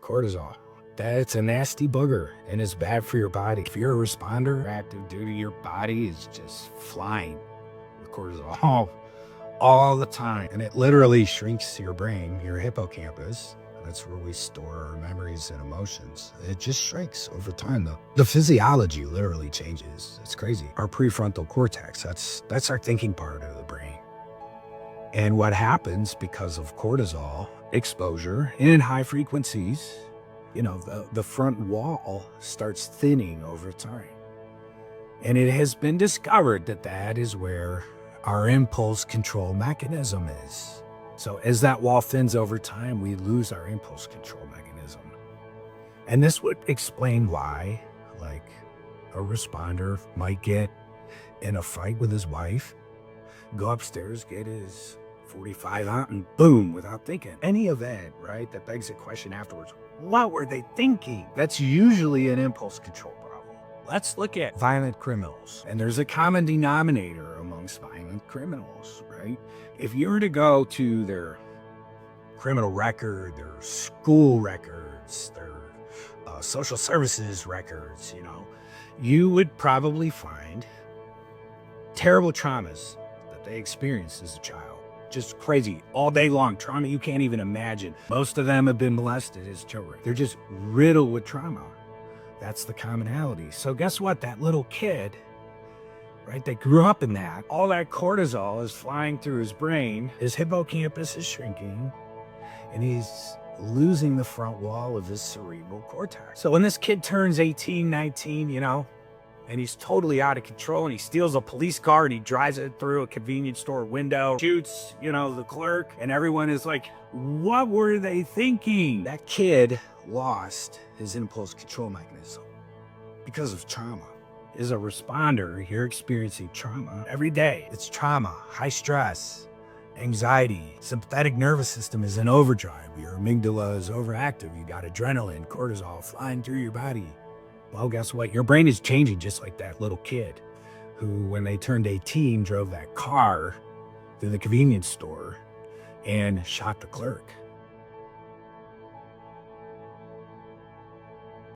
cortisol. That's a nasty booger and it's bad for your body. If you're a responder, active duty, your body is just flying with cortisol all the time. And it literally shrinks your brain, your hippocampus. That's where we store our memories and emotions. It just shrinks over time. The physiology literally changes. It's crazy. Our prefrontal cortex, that's our thinking part of the brain. And what happens because of cortisol exposure in high frequencies, the front wall starts thinning over time. And it has been discovered that is where our impulse control mechanism is. So as that wall thins over time, we lose our impulse control mechanism. And this would explain why, like, a responder might get in a fight with his wife, go upstairs, get his 45 out, and boom, without thinking. Any event, right, that begs a question afterwards, what were they thinking? That's usually an impulse control problem. Let's look at violent criminals. And there's a common denominator amongst violent criminals, right? If you were to go to their criminal record, their school records, their social services records, you would probably find terrible traumas that they experienced as a child. Just crazy, all day long, trauma you can't even imagine. Most of them have been molested as children. They're just riddled with trauma. That's the commonality. So guess what? That little kid, right, that grew up in that, all that cortisol is flying through his brain, his hippocampus is shrinking, and he's losing the front wall of his cerebral cortex. So when this kid turns 18, 19, and he's totally out of control, and he steals a police car and he drives it through a convenience store window, shoots, the clerk, and everyone is like, what were they thinking? That kid lost his impulse control mechanism because of trauma. As a responder, you're experiencing trauma every day. It's trauma, high stress, anxiety. Sympathetic nervous system is in overdrive. Your amygdala is overactive. You got adrenaline, cortisol flying through your body. Well, guess what? Your brain is changing just like that little kid who, when they turned 18, drove that car to the convenience store and shot the clerk.